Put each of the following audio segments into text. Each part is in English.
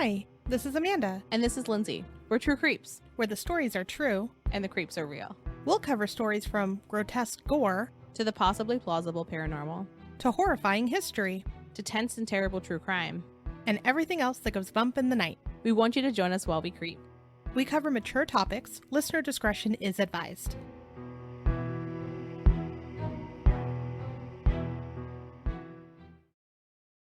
Hi, this is Amanda. And this is Lindsay. We're True Creeps. Where the stories are true. And the creeps are real. We'll cover stories from grotesque gore to the possibly plausible paranormal. To horrifying history. To tense and terrible true crime. And everything else that goes bump in the night. We want you to join us while we creep. We cover mature topics. Listener discretion is advised.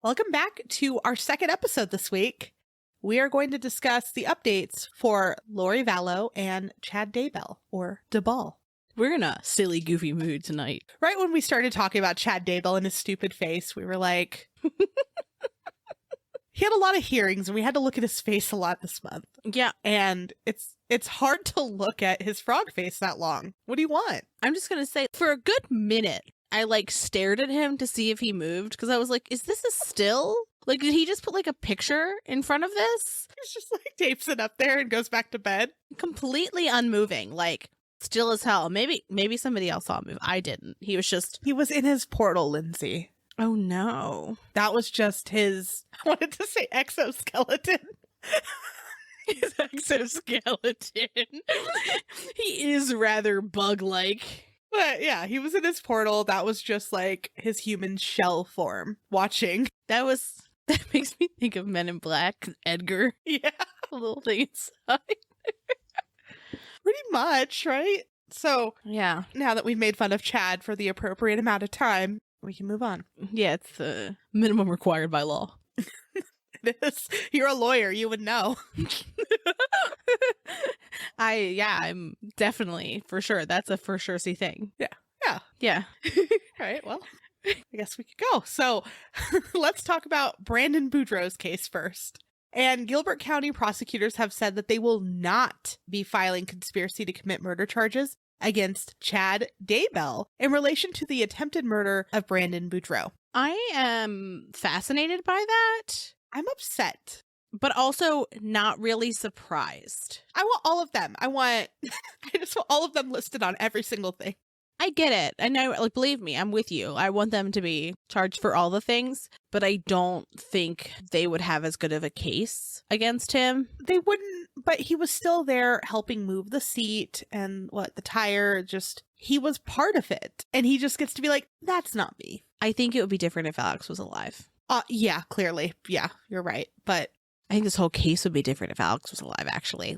Welcome back to our second episode this week. We are going to discuss the updates for Lori Vallow and Chad Daybell, or Daybell. We're in a silly, goofy mood tonight. Right when we started talking about Chad Daybell and his stupid face, we were like... He had a lot of hearings, and we had to look at his face a lot this month. Yeah. And it's hard to look at his frog face that long. What do you want? I'm just going to say, for a good minute, I, stared at him to see if he moved, because I was like, is this a still? Did he just put, a picture in front of this? He's just, tapes it up there and goes back to bed. Completely unmoving, still as hell. Maybe somebody else saw him move. I didn't. He was in his portal, Lindsay. Oh, no. That was just his, I wanted to say exoskeleton. His exoskeleton. He is rather bug-like. But yeah, he was in his portal. That was just his human shell form watching. That makes me think of Men in Black, Edgar. Yeah. The little thing inside. Pretty much, right? So, yeah. Now that we've made fun of Chad for the appropriate amount of time, we can move on. Yeah, it's the minimum required by law. It is. You're a lawyer. You would know. I'm definitely, for sure. That's a for sure see thing. Yeah. All right, well, I guess we could go. So let's talk about Brandon Boudreaux's case first. And Gilbert County prosecutors have said that they will not be filing conspiracy to commit murder charges against Chad Daybell in relation to the attempted murder of Brandon Boudreaux. I am fascinated by that. I'm upset. But also not really surprised. I want all of them. I just want all of them listed on every single thing. I get it. I know, believe me, I'm with you. I want them to be charged for all the things, but I don't think they would have as good of a case against him. They wouldn't, but he was still there helping move the seat and the tire, he was part of it. And he just gets to be like, that's not me. I think it would be different if Alex was alive. Yeah, clearly. Yeah, you're right. But I think this whole case would be different if Alex was alive, actually.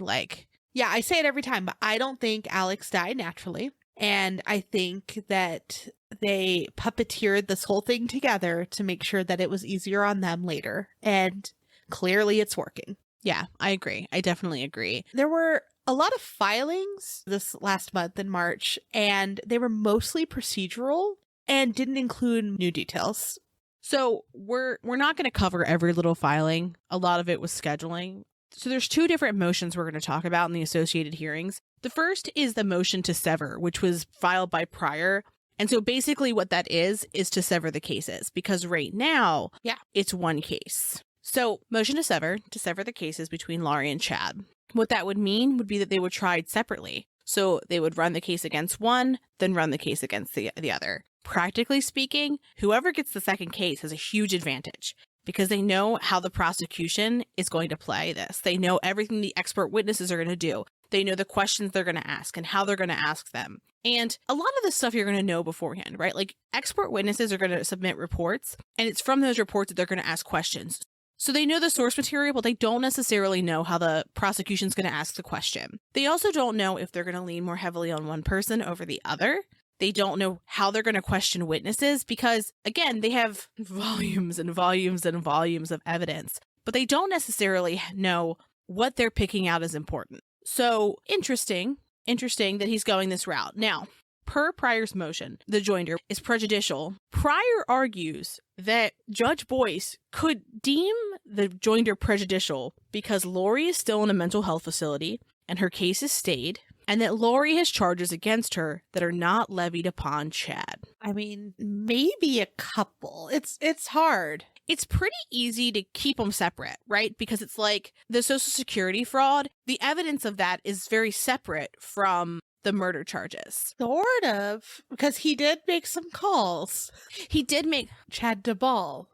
Yeah, I say it every time, but I don't think Alex died naturally. And I think that they puppeteered this whole thing together to make sure that it was easier on them later. And clearly it's working. Yeah, I agree. I definitely agree. There were a lot of filings this last month in March, and they were mostly procedural and didn't include new details. So we're not going to cover every little filing. A lot of it was scheduling. So there's two different motions we're going to talk about in the associated hearings. The first is the motion to sever, which was filed by Pryor. And so basically what that is to sever the cases, because right now, it's one case. So motion to sever the cases between Laurie and Chad. What that would mean would be that they were tried separately. So they would run the case against one, then run the case against the other. Practically speaking, whoever gets the second case has a huge advantage because they know how the prosecution is going to play this. They know everything the expert witnesses are going to do. They know the questions they're going to ask and how they're going to ask them. And a lot of this stuff you're going to know beforehand, right? Expert witnesses are going to submit reports, and it's from those reports that they're going to ask questions. So they know the source material, but they don't necessarily know how the prosecution's going to ask the question. They also don't know if they're going to lean more heavily on one person over the other. They don't know how they're going to question witnesses because, again, they have volumes and volumes and volumes of evidence, but they don't necessarily know what they're picking out as important. So interesting that he's going this route. Now, per Pryor's motion, the joinder is prejudicial. Pryor argues that Judge Boyce could deem the joinder prejudicial because Lori is still in a mental health facility and her case is stayed, and that Lori has charges against her that are not levied upon Chad. I mean, maybe a couple. It's hard. It's pretty easy to keep them separate, right? Because it's the Social Security fraud. The evidence of that is very separate from the murder charges. Sort of, because he did make some calls. He did make... Chad Daybell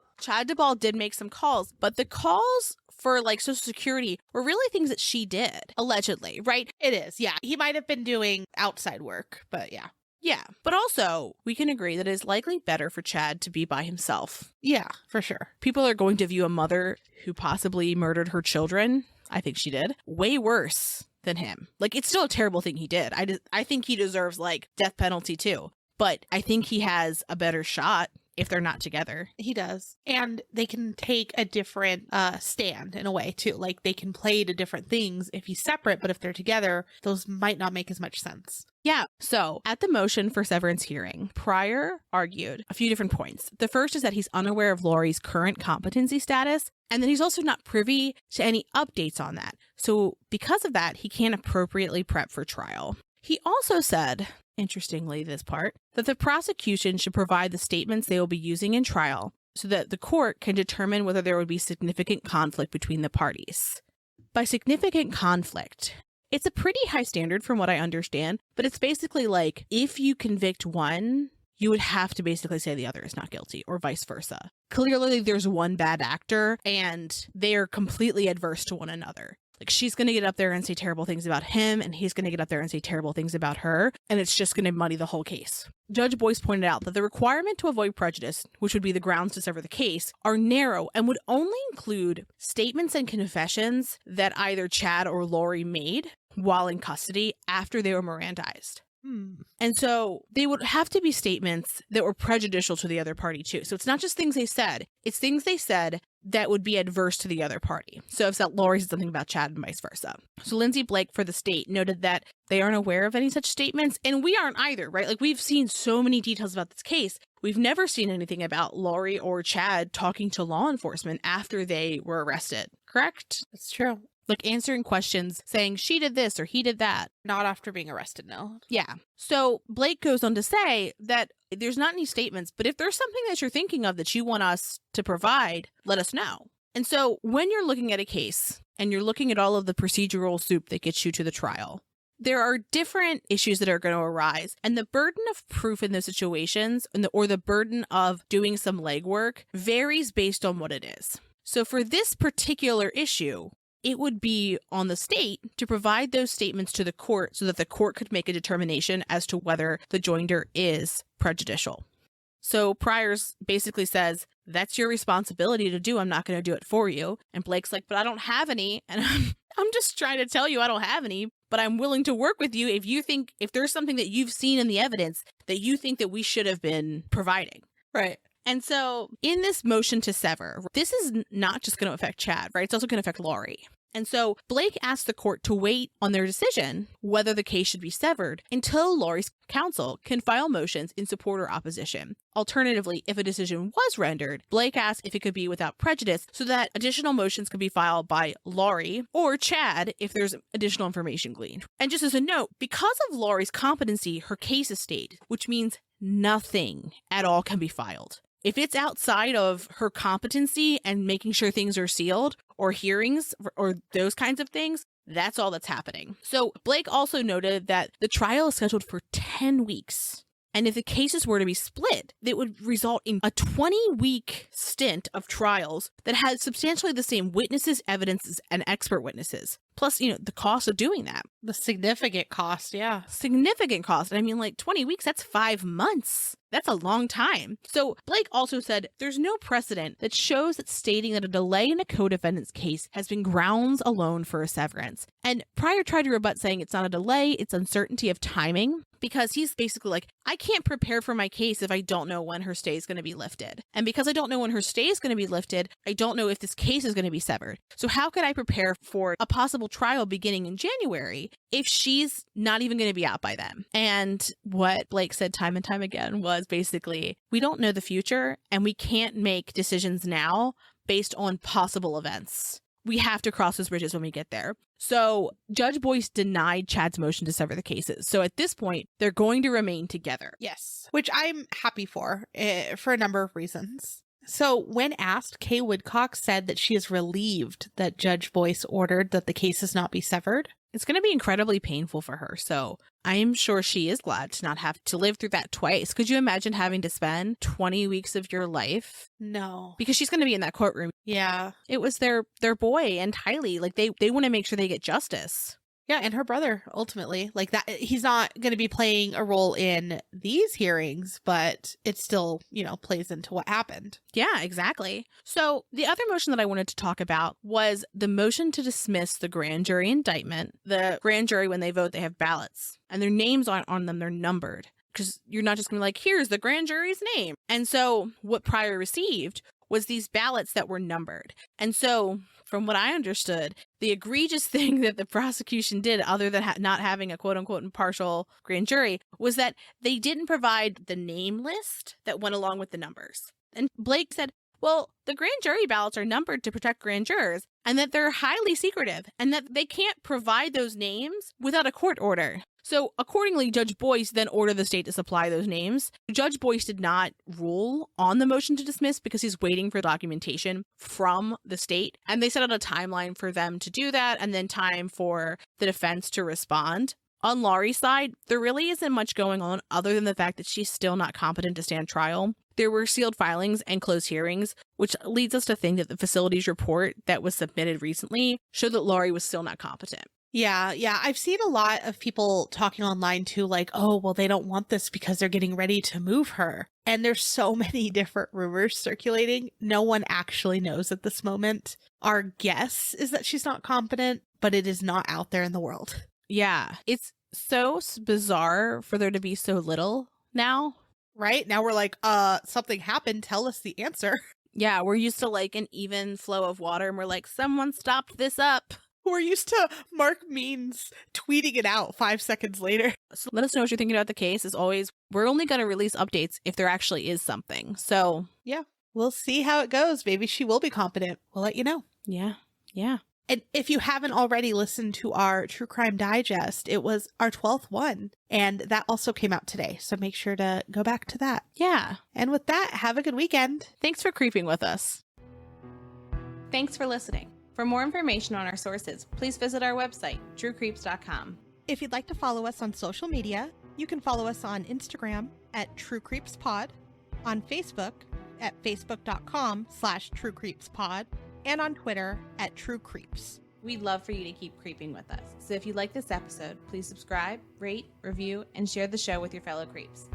did make some calls, but the calls for like Social Security were really things that she did, allegedly, right? It is, yeah. He might have been doing outside work, but yeah. Yeah. But also, we can agree that it is likely better for Chad to be by himself. Yeah, for sure. People are going to view a mother who possibly murdered her children, I think she did, way worse than him. Like, it's still a terrible thing he did. I think he deserves, like, death penalty too. But I think he has a better shot if they're not together. He does. And they can take a different stand in a way too. Like, they can play to different things if he's separate, but if they're together, those might not make as much sense. Yeah. So at the motion for severance hearing, Pryor argued a few different points. The first is that he's unaware of Laurie's current competency status, and that he's also not privy to any updates on that. So because of that, he can't appropriately prep for trial. He also said, interestingly, this part, that the prosecution should provide the statements they will be using in trial so that the court can determine whether there would be significant conflict between the parties. By significant conflict, it's a pretty high standard from what I understand, but it's basically like if you convict one, you would have to basically say the other is not guilty or vice versa. Clearly, there's one bad actor and they are completely adverse to one another. Like, she's going to get up there and say terrible things about him, and he's going to get up there and say terrible things about her, and it's just going to muddy the whole case. Judge Boyce pointed out that the requirement to avoid prejudice, which would be the grounds to sever the case, are narrow and would only include statements and confessions that either Chad or Laurie made while in custody after they were Mirandized. And so they would have to be statements that were prejudicial to the other party too. So it's not just things they said, it's things they said that would be adverse to the other party. So if Laurie said something about Chad and vice versa. So Lindsay Blake for the state noted that they aren't aware of any such statements, and we aren't either, right? Like, we've seen so many details about this case. We've never seen anything about Laurie or Chad talking to law enforcement after they were arrested, correct? That's true. Like, answering questions, saying she did this or he did that. Not after being arrested, no. Yeah. So Blake goes on to say that there's not any statements, but if there's something that you're thinking of that you want us to provide, let us know. And so when you're looking at a case and you're looking at all of the procedural soup that gets you to the trial, there are different issues that are going to arise. And the burden of proof in those situations or the burden of doing some legwork varies based on what it is. So for this particular issue, it would be on the state to provide those statements to the court so that the court could make a determination as to whether the joinder is prejudicial. So Pryor's basically says, that's your responsibility to do. I'm not going to do it for you. And Blake's like, but I don't have any. And I'm just trying to tell you I don't have any, but I'm willing to work with you if there's something that you've seen in the evidence that you think that we should have been providing. Right. And so in this motion to sever, this is not just going to affect Chad, right? It's also going to affect Laurie. And so Blake asked the court to wait on their decision whether the case should be severed until Laurie's counsel can file motions in support or opposition. Alternatively, if a decision was rendered, Blake asked if it could be without prejudice so that additional motions could be filed by Laurie or Chad if there's additional information gleaned. And just as a note, because of Laurie's competency, her case is stayed, which means nothing at all can be filed. If it's outside of her competency and making sure things are sealed or hearings or those kinds of things, that's all that's happening. So Blake also noted that the trial is scheduled for 10 weeks. And if the cases were to be split, it would result in a 20-week stint of trials that had substantially the same witnesses, evidences, and expert witnesses. Plus, the cost of doing that. The significant cost, yeah. Significant cost. I mean, like 20 weeks, that's 5 months. That's a long time. So Blake also said there's no precedent that shows that stating that a delay in a co-defendant's case has been grounds alone for a severance. And Pryor tried to rebut saying it's not a delay, it's uncertainty of timing. Because he's basically like, I can't prepare for my case if I don't know when her stay is going to be lifted. And because I don't know when her stay is going to be lifted, I don't know if this case is going to be severed. So how could I prepare for a possible trial beginning in January if she's not even going to be out by then? And what Blake said time and time again was basically, we don't know the future and we can't make decisions now based on possible events. We have to cross those bridges when we get there. So Judge Boyce denied Chad's motion to sever the cases. So at this point, they're going to remain together. Yes, which I'm happy for a number of reasons. So when asked, Kay Woodcock said that she is relieved that Judge Boyce ordered that the cases not be severed. It's going to be incredibly painful for her. So I am sure she is glad to not have to live through that twice. Could you imagine having to spend 20 weeks of your life? No. Because she's going to be in that courtroom. Yeah. It was their boy and Tylee. Like they want to make sure they get justice. Yeah, and her brother, ultimately. Like that, he's not going to be playing a role in these hearings, but it still, plays into what happened. Yeah, exactly. So the other motion that I wanted to talk about was the motion to dismiss the grand jury indictment. The grand jury, when they vote, they have ballots, and their names aren't on them. They're numbered, because you're not just going to be like, here's the grand jury's name. And so what Pryor received was these ballots that were numbered. And so, from what I understood, the egregious thing that the prosecution did, other than not having a quote-unquote impartial grand jury, was that they didn't provide the name list that went along with the numbers. And Blake said, well, the grand jury ballots are numbered to protect grand jurors, and that they're highly secretive, and that they can't provide those names without a court order. So accordingly, Judge Boyce then ordered the state to supply those names. Judge Boyce did not rule on the motion to dismiss because he's waiting for documentation from the state. And they set out a timeline for them to do that, and then time for the defense to respond. On Laurie's side, there really isn't much going on other than the fact that she's still not competent to stand trial. There were sealed filings and closed hearings, which leads us to think that the facility's report that was submitted recently showed that Laurie was still not competent. Yeah. I've seen a lot of people talking online too, like, oh, well, they don't want this because they're getting ready to move her. And there's so many different rumors circulating. No one actually knows at this moment. Our guess is that she's not competent, but it is not out there in the world. Yeah, it's so bizarre for there to be so little now. Right? Now we're like, something happened. Tell us the answer. Yeah, we're used to like an even flow of water, and we're like, someone stopped this up. We're used to Mark Means tweeting it out 5 seconds later. So let us know what you're thinking about the case. As always, we're only going to release updates if there actually is something. So yeah, we'll see how it goes. Maybe she will be competent. We'll let you know. Yeah. And if you haven't already listened to our True Crime Digest, it was our 12th one. And that also came out today. So make sure to go back to that. Yeah. And with that, have a good weekend. Thanks for creeping with us. Thanks for listening. For more information on our sources, please visit our website, truecreeps.com. If you'd like to follow us on social media, you can follow us on Instagram at TrueCreepsPod, on Facebook at facebook.com/TrueCreepsPod, and on Twitter at TrueCreeps. We'd love for you to keep creeping with us. So if you like this episode, please subscribe, rate, review, and share the show with your fellow creeps.